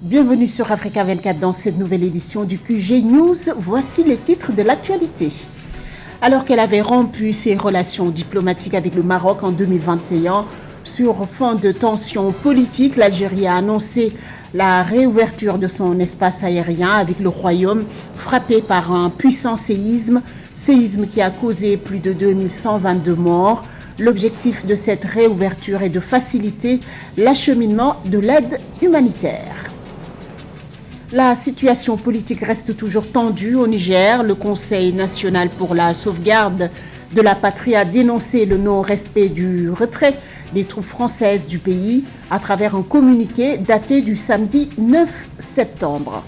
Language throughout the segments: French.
Bienvenue sur Africa 24 dans cette nouvelle édition du QG News. Voici les titres de l'actualité. Alors qu'elle avait rompu ses relations diplomatiques avec le Maroc en 2021, sur fond de tensions politiques, l'Algérie a annoncé la réouverture de son espace aérien avec le Royaume, frappé par un puissant séisme qui a causé plus de 2122 morts. L'objectif de cette réouverture est de faciliter l'acheminement de l'aide humanitaire. La situation politique reste toujours tendue au Niger. Le Conseil national pour la sauvegarde de la patrie a dénoncé le non-respect du retrait des troupes françaises du pays à travers un communiqué daté du samedi 9 septembre.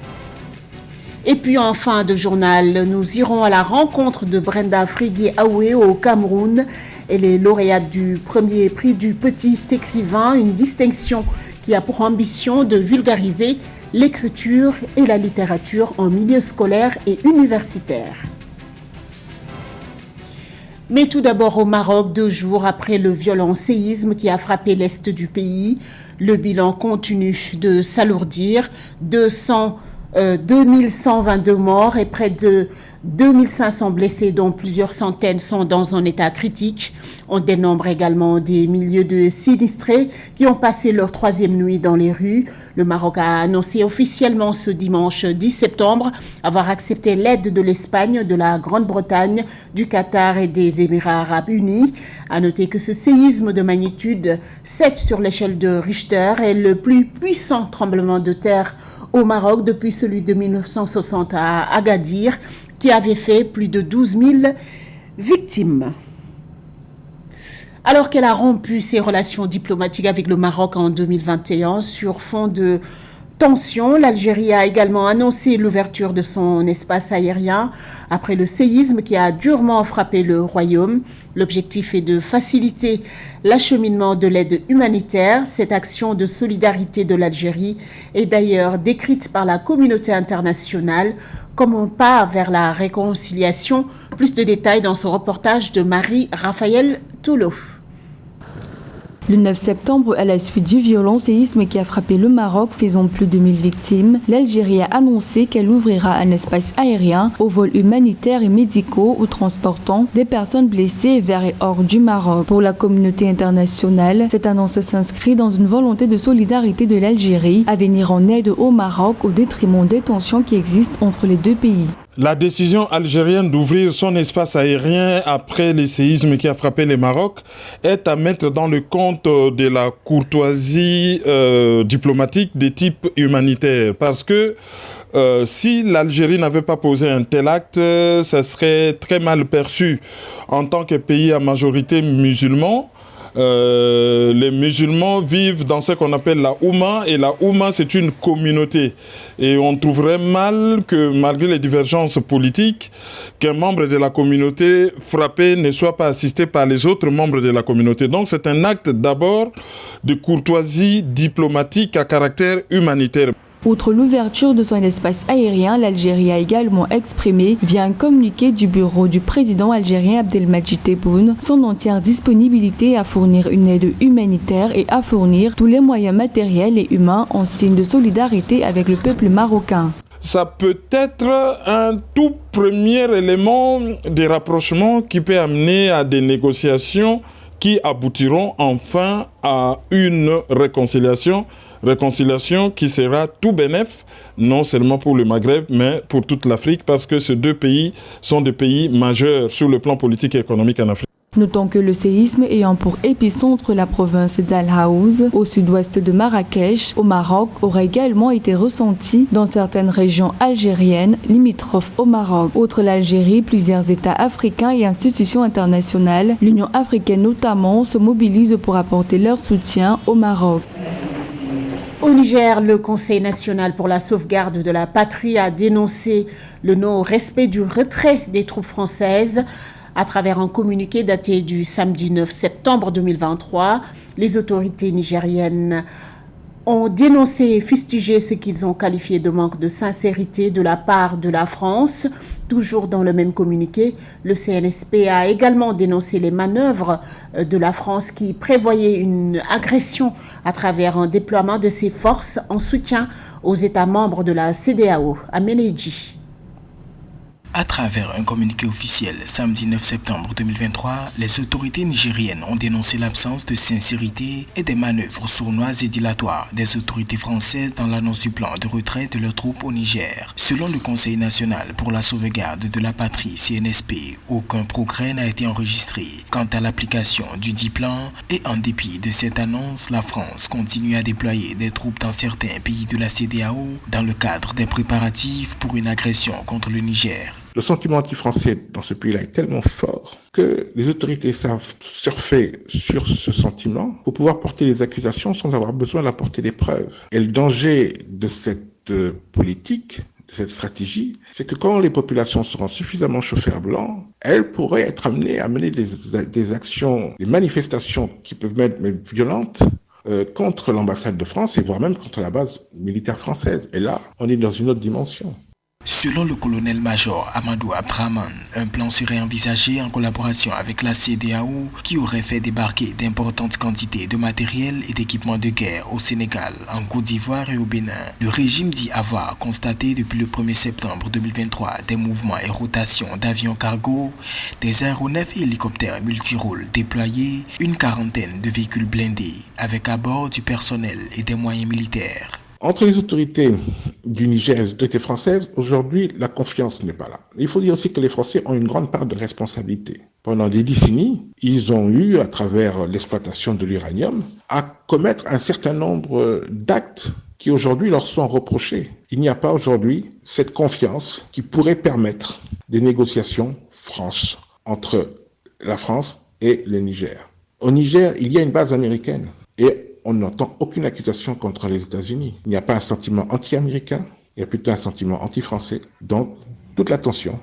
Et puis en fin de journal, nous irons à la rencontre de Brenda Frigué-Aoué au Cameroun. Elle est lauréate du premier prix du petit écrivain, une distinction qui a pour ambition de vulgariser l'écriture et la littérature en milieu scolaire et universitaire. Mais tout d'abord au Maroc, 2 jours après le violent séisme qui a frappé l'est du pays, le bilan continue de s'alourdir. 2122 morts et près de 2500 blessés, dont plusieurs centaines sont dans un état critique. On dénombre également des milliers de sinistrés qui ont passé leur 3e nuit dans les rues. Le Maroc a annoncé officiellement ce dimanche 10 septembre avoir accepté l'aide de l'Espagne, de la Grande-Bretagne, du Qatar et des Émirats arabes unis. À noter que ce séisme de magnitude 7 sur l'échelle de Richter est le plus puissant tremblement de terre au Maroc depuis celui de 1960 à Agadir, qui avait fait plus de 12 000 victimes. Alors qu'elle a rompu ses relations diplomatiques avec le Maroc en 2021 sur fond de tensions, l'Algérie a également annoncé l'ouverture de son espace aérien après le séisme qui a durement frappé le Royaume. L'objectif est de faciliter l'acheminement de l'aide humanitaire. Cette action de solidarité de l'Algérie est d'ailleurs décrite par la communauté internationale comme un pas vers la réconciliation. Plus de détails dans ce reportage de Marie-Raphaël Toulot. Le 9 septembre, à la suite du violent séisme qui a frappé le Maroc, faisant plus de 1000 victimes, l'Algérie a annoncé qu'elle ouvrira un espace aérien aux vols humanitaires et médicaux ou transportant des personnes blessées vers et hors du Maroc. Pour la communauté internationale, cette annonce s'inscrit dans une volonté de solidarité de l'Algérie à venir en aide au Maroc au détriment des tensions qui existent entre les deux pays. La décision algérienne d'ouvrir son espace aérien après le séisme qui a frappé le Maroc est à mettre dans le compte de la courtoisie diplomatique de type humanitaire. Parce que si l'Algérie n'avait pas posé un tel acte, ça serait très mal perçu en tant que pays à majorité musulman. Les musulmans vivent dans ce qu'on appelle la Oumma, et la Oumma c'est une communauté. Et on trouverait mal que malgré les divergences politiques, qu'un membre de la communauté frappé ne soit pas assisté par les autres membres de la communauté. Donc c'est un acte d'abord de courtoisie diplomatique à caractère humanitaire. Outre l'ouverture de son espace aérien, l'Algérie a également exprimé, via un communiqué du bureau du président algérien Abdelmadjid Tebboune, son entière disponibilité à fournir une aide humanitaire et à fournir tous les moyens matériels et humains en signe de solidarité avec le peuple marocain. Ça peut être un tout premier élément de rapprochement qui peut amener à des négociations qui aboutiront enfin à une réconciliation qui sera tout bénef, non seulement pour le Maghreb, mais pour toute l'Afrique, parce que ces 2 pays sont des pays majeurs sur le plan politique et économique en Afrique. Notons que le séisme ayant pour épicentre la province d'Al Haouz, au sud-ouest de Marrakech, au Maroc, aurait également été ressenti dans certaines régions algériennes limitrophes au Maroc. Outre l'Algérie, plusieurs États africains et institutions internationales, l'Union africaine notamment, se mobilisent pour apporter leur soutien au Maroc. Au Niger, le Conseil national pour la sauvegarde de la patrie a dénoncé le non-respect du retrait des troupes françaises. À travers un communiqué daté du samedi 9 septembre 2023, les autorités nigériennes ont dénoncé et fustigé ce qu'ils ont qualifié de manque de sincérité de la part de la France, Toujours dans le même communiqué, le CNSP a également dénoncé les manœuvres de la France qui prévoyaient une agression à travers un déploiement de ses forces en soutien aux États membres de la CEDEAO. À Ménédji. À travers un communiqué officiel, samedi 9 septembre 2023, les autorités nigériennes ont dénoncé l'absence de sincérité et des manœuvres sournoises et dilatoires des autorités françaises dans l'annonce du plan de retrait de leurs troupes au Niger. Selon le Conseil national pour la sauvegarde de la patrie CNSP, aucun progrès n'a été enregistré quant à l'application du dit plan et en dépit de cette annonce, la France continue à déployer des troupes dans certains pays de la CEDEAO dans le cadre des préparatifs pour une agression contre le Niger. Le sentiment anti-français dans ce pays-là est tellement fort que les autorités savent surfer sur ce sentiment pour pouvoir porter les accusations sans avoir besoin d'apporter des preuves. Et le danger de cette politique, de cette stratégie, c'est que quand les populations seront suffisamment chauffeurs blancs, elles pourraient être amenées à mener des actions, des manifestations qui peuvent être même violentes, contre l'ambassade de France et voire même contre la base militaire française. Et là, on est dans une autre dimension. Selon le colonel-major Amadou Abdraman, un plan serait envisagé en collaboration avec la CEDEAO qui aurait fait débarquer d'importantes quantités de matériel et d'équipements de guerre au Sénégal, en Côte d'Ivoire et au Bénin. Le régime dit avoir constaté depuis le 1er septembre 2023 des mouvements et rotations d'avions cargo, des aéronefs et hélicoptères multirôles déployés, une quarantaine de véhicules blindés avec à bord du personnel et des moyens militaires. Entre les autorités du Niger et les autorités françaises, aujourd'hui, la confiance n'est pas là. Il faut dire aussi que les Français ont une grande part de responsabilité. Pendant des décennies, ils ont eu, à travers l'exploitation de l'uranium, à commettre un certain nombre d'actes qui aujourd'hui leur sont reprochés. Il n'y a pas aujourd'hui cette confiance qui pourrait permettre des négociations franches entre la France et le Niger. Au Niger, il y a une base américaine et on n'entend aucune accusation contre les États-Unis. Il n'y a pas un sentiment anti-américain, il y a plutôt un sentiment anti-français. Donc, toute l'attention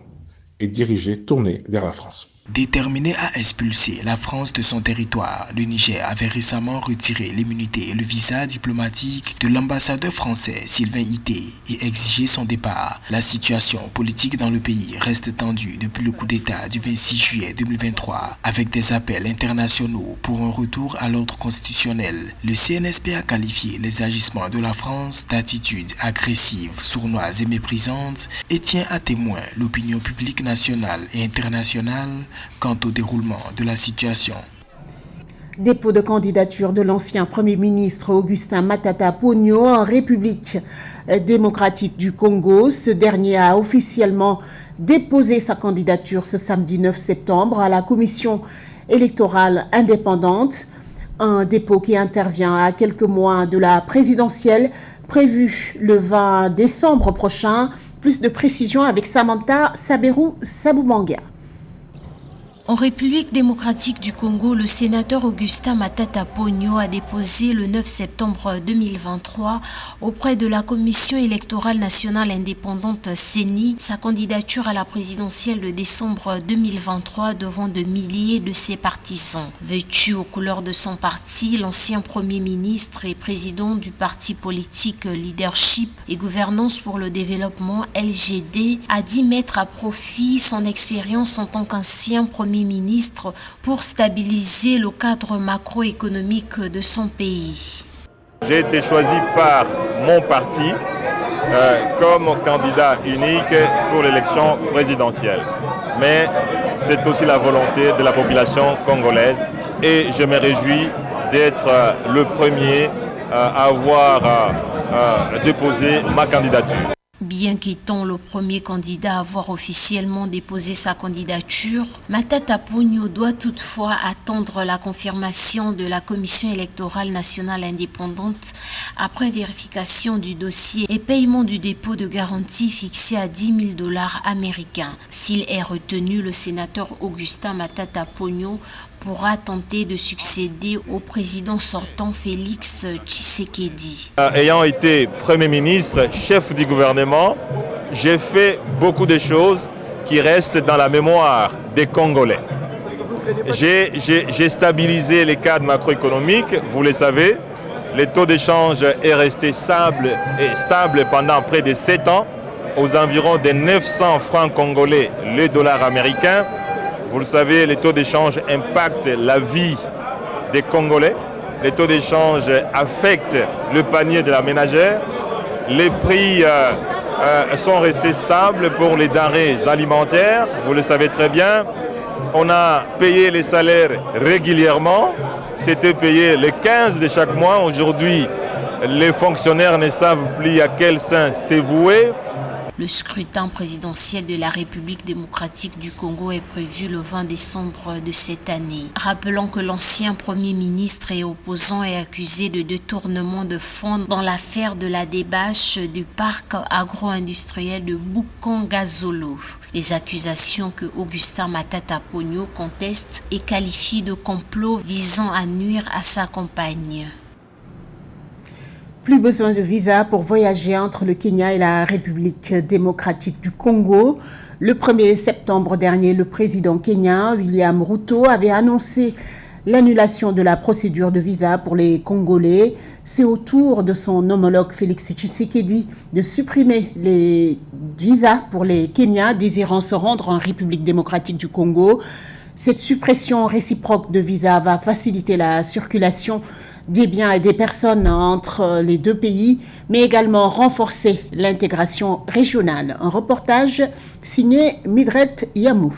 est dirigée, tournée vers la France. Déterminé à expulser la France de son territoire, le Niger avait récemment retiré l'immunité et le visa diplomatique de l'ambassadeur français Sylvain Ité et exigé son départ. La situation politique dans le pays reste tendue depuis le coup d'État du 26 juillet 2023 avec des appels internationaux pour un retour à l'ordre constitutionnel. Le CNSP a qualifié les agissements de la France d'attitudes agressives, sournoises et méprisantes et tient à témoin l'opinion publique nationale et internationale quant au déroulement de la situation. Dépôt de candidature de l'ancien Premier ministre Augustin Matata Ponyo en République démocratique du Congo. Ce dernier a officiellement déposé sa candidature ce samedi 9 septembre à la commission électorale indépendante. Un dépôt qui intervient à quelques mois de la présidentielle prévue le 20 décembre prochain. Plus de précisions avec Samantha Saberou Saboumanga. En République démocratique du Congo, le sénateur Augustin Matata Ponyo a déposé le 9 septembre 2023 auprès de la Commission électorale nationale indépendante CENI sa candidature à la présidentielle de décembre 2023 devant de milliers de ses partisans. Vêtu aux couleurs de son parti, l'ancien Premier ministre et président du parti politique Leadership et Gouvernance pour le Développement LGD a dit mettre à profit son expérience en tant qu'ancien Premier ministre pour stabiliser le cadre macroéconomique de son pays. J'ai été choisi par mon parti comme candidat unique pour l'élection présidentielle. Mais c'est aussi la volonté de la population congolaise et je me réjouis d'être le premier à avoir déposé ma candidature. Bien qu'étant le premier candidat à avoir officiellement déposé sa candidature, Matata Ponyo doit toutefois attendre la confirmation de la Commission électorale nationale indépendante après vérification du dossier et paiement du dépôt de garantie fixé à $10 000 américains. S'il est retenu, le sénateur Augustin Matata Ponyo pourra tenter de succéder au président sortant Félix Tshisekedi. Ayant été Premier ministre, chef du gouvernement, j'ai fait beaucoup de choses qui restent dans la mémoire des Congolais. J'ai stabilisé les cadres macroéconomiques, vous le savez. Le taux d'échange est resté stable pendant près de 7 ans. aux environs des 900 francs congolais le dollar américain. Vous le savez, les taux d'échange impactent la vie des Congolais. Les taux d'échange affectent le panier de la ménagère. Les prix sont restés stables pour les denrées alimentaires. Vous le savez très bien. On a payé les salaires régulièrement. C'était payé le 15 de chaque mois. Aujourd'hui, les fonctionnaires ne savent plus à quel sein se vouer. Le scrutin présidentiel de la République démocratique du Congo est prévu le 20 décembre de cette année. Rappelons que l'ancien Premier ministre et opposant est accusé de détournement de fonds dans l'affaire de la débâche du parc agro-industriel de Bukongazolo. Les accusations que Augustin Matata Ponyo conteste et qualifie de complot visant à nuire à sa compagne. Plus besoin de visa pour voyager entre le Kenya et la République démocratique du Congo. Le 1er septembre dernier, le président kenyan, William Ruto, avait annoncé l'annulation de la procédure de visa pour les Congolais. C'est au tour de son homologue Félix Tshisekedi de supprimer les visas pour les Kenyans désirant se rendre en République démocratique du Congo. Cette suppression réciproque de visa va faciliter la circulation des biens et des personnes entre les deux pays, mais également renforcer l'intégration régionale. Un reportage signé Midret Yamou.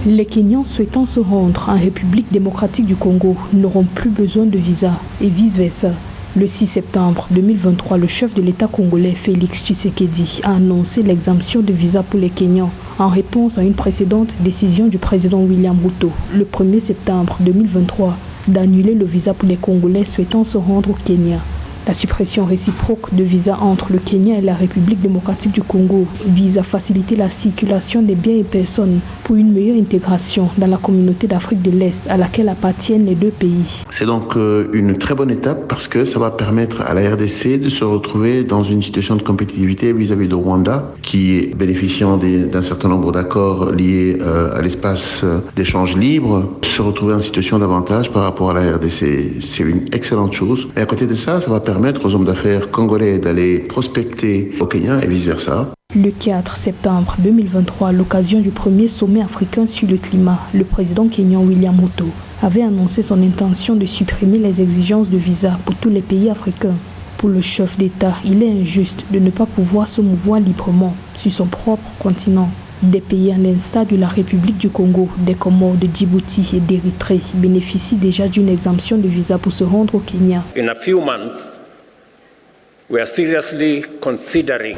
Les Kenyans souhaitant se rendre en République démocratique du Congo n'auront plus besoin de visa et vice-versa. Le 6 septembre 2023, le chef de l'État congolais Félix Tshisekedi a annoncé l'exemption de visa pour les Kenyans en réponse à une précédente décision du président William Ruto le 1er septembre 2023 d'annuler le visa pour les Congolais souhaitant se rendre au Kenya. La suppression réciproque de visa entre le Kenya et la République démocratique du Congo vise à faciliter la circulation des biens et personnes pour une meilleure intégration dans la communauté d'Afrique de l'Est à laquelle appartiennent les deux pays. C'est donc une très bonne étape parce que ça va permettre à la RDC de se retrouver dans une situation de compétitivité vis-à-vis de Rwanda qui, bénéficiant d'un certain nombre d'accords liés à l'espace d'échange libre, se retrouver en situation d'avantage par rapport à la RDC. C'est une excellente chose. Et à côté de ça, ça va permettre aux hommes d'affaires congolais d'aller prospecter au Kenya et vice-versa. Le 4 septembre 2023, à l'occasion du premier sommet africain sur le climat, le président kenyan William Ruto avait annoncé son intention de supprimer les exigences de visa pour tous les pays africains. Pour le chef d'État, il est injuste de ne pas pouvoir se mouvoir librement sur son propre continent. Des pays à l'instar de la République du Congo, des Comores, de Djibouti et d'Érythrée bénéficient déjà d'une exemption de visa pour se rendre au Kenya.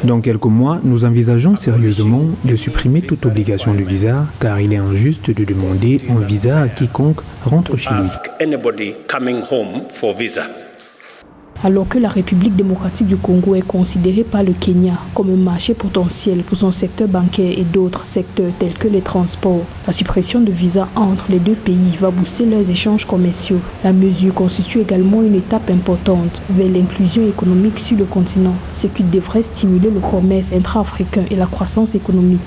Dans quelques mois, nous envisageons sérieusement de supprimer toute obligation de visa car il est injuste de demander un visa à quiconque rentre chez lui. Alors que la République démocratique du Congo est considérée par le Kenya comme un marché potentiel pour son secteur bancaire et d'autres secteurs tels que les transports, la suppression de visas entre les deux pays va booster leurs échanges commerciaux. La mesure constitue également une étape importante vers l'inclusion économique sur le continent, ce qui devrait stimuler le commerce intra-africain et la croissance économique.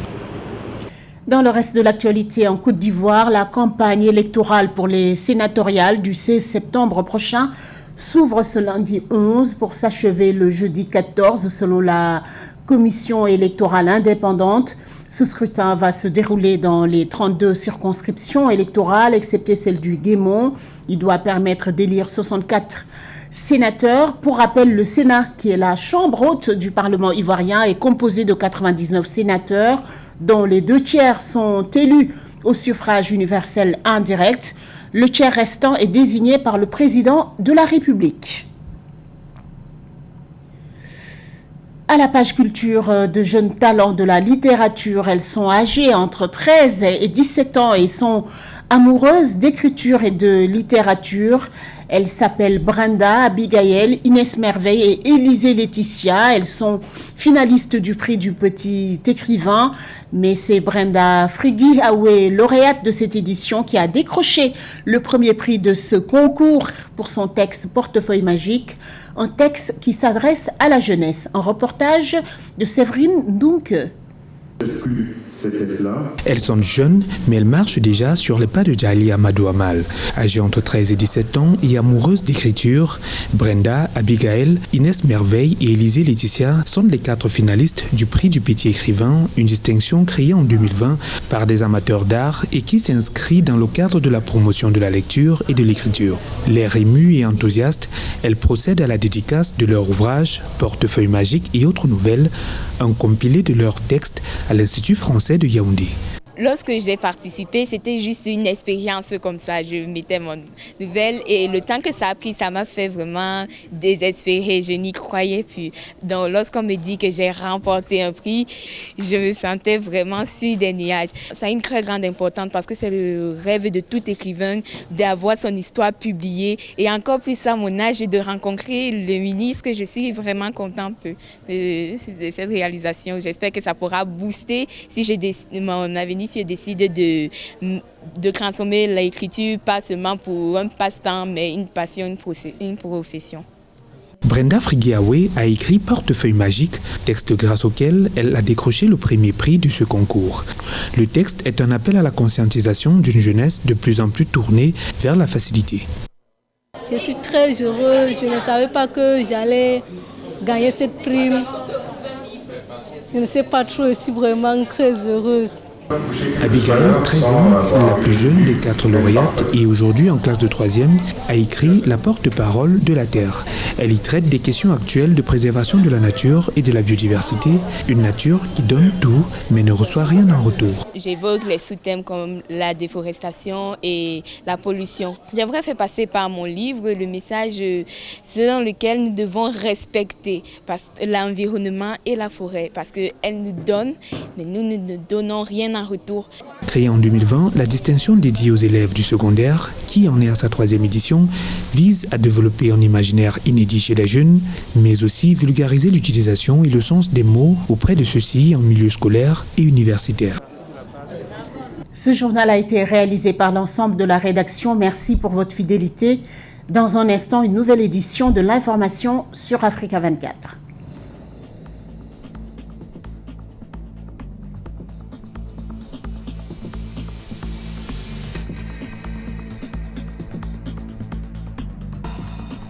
Dans le reste de l'actualité, en Côte d'Ivoire, la campagne électorale pour les sénatoriales du 16 septembre prochain s'ouvre ce lundi 11 pour s'achever le jeudi 14 selon la commission électorale indépendante. Ce scrutin va se dérouler dans les 32 circonscriptions électorales, excepté celle du Guémont. Il doit permettre d'élire 64 sénateurs. Pour rappel, le Sénat, qui est la chambre haute du Parlement ivoirien, est composé de 99 sénateurs, dont les 2 tiers sont élus au suffrage universel indirect. Le tiers restant est désigné par le président de la République. À la page culture, de jeunes talents de la littérature. Elles sont âgées entre 13 et 17 ans et sont amoureuses d'écriture et de littérature. Elles s'appellent Brenda, Abigail, Inès Merveille et Élisée Laetitia. Elles sont finalistes du prix du petit écrivain. Mais c'est Brenda Frigui-Aoué, lauréate de cette édition, qui a décroché le premier prix de ce concours pour son texte Portefeuille magique, un texte qui s'adresse à la jeunesse. Un reportage de Séverine Ndunke. Elles sont jeunes, mais elles marchent déjà sur les pas de Djali Amadou Amal. Âgées entre 13 et 17 ans et amoureuses d'écriture, Brenda, Abigail, Inès Merveille et Élisée Laetitia sont les 4 finalistes du prix du petit écrivain, une distinction créée en 2020 par des amateurs d'art et qui s'inscrit dans le cadre de la promotion de la lecture et de l'écriture. L'air ému et enthousiaste, elles procèdent à la dédicace de leur ouvrage, Portefeuille magique et autres nouvelles, un compilé de leurs textes à l'Institut français de Yaoundé. Lorsque j'ai participé, c'était juste une expérience comme ça. Je mettais mon nouvelle et le temps que ça a pris, ça m'a fait vraiment désespérer. Je n'y croyais plus. Donc lorsqu'on me dit que j'ai remporté un prix, je me sentais vraiment sur des nuages. Ça a une très grande importance parce que c'est le rêve de tout écrivain d'avoir son histoire publiée. Et encore plus à mon âge, de rencontrer le ministre. Je suis vraiment contente de cette réalisation. J'espère que ça pourra booster mon avenir. Si je décide de transformer l'écriture pas seulement pour un passe-temps, mais une passion, une profession. Brenda Friguiawe a écrit Portefeuille magique, texte grâce auquel elle a décroché le premier prix de ce concours. Le texte est un appel à la conscientisation d'une jeunesse de plus en plus tournée vers la facilité. Je suis très heureuse, je ne savais pas que j'allais gagner cette prime. Je ne sais pas trop, je suis vraiment très heureuse. Abigail, 13 ans, la plus jeune des 4 lauréates et aujourd'hui en classe de 3e, a écrit La porte-parole de la Terre. Elle y traite des questions actuelles de préservation de la nature et de la biodiversité, une nature qui donne tout mais ne reçoit rien en retour. J'évoque les sous-thèmes comme la déforestation et la pollution. J'aimerais faire passer par mon livre le message selon lequel nous devons respecter l'environnement et la forêt parce qu'elles nous donnent, mais nous ne donnons rien en retour. Créée en 2020, la distinction dédiée aux élèves du secondaire, qui en est à sa 3e édition, vise à développer un imaginaire inédit chez les jeunes, mais aussi vulgariser l'utilisation et le sens des mots auprès de ceux-ci en milieu scolaire et universitaire. Ce journal a été réalisé par l'ensemble de la rédaction. Merci pour votre fidélité. Dans un instant, une nouvelle édition de l'information sur Africa 24.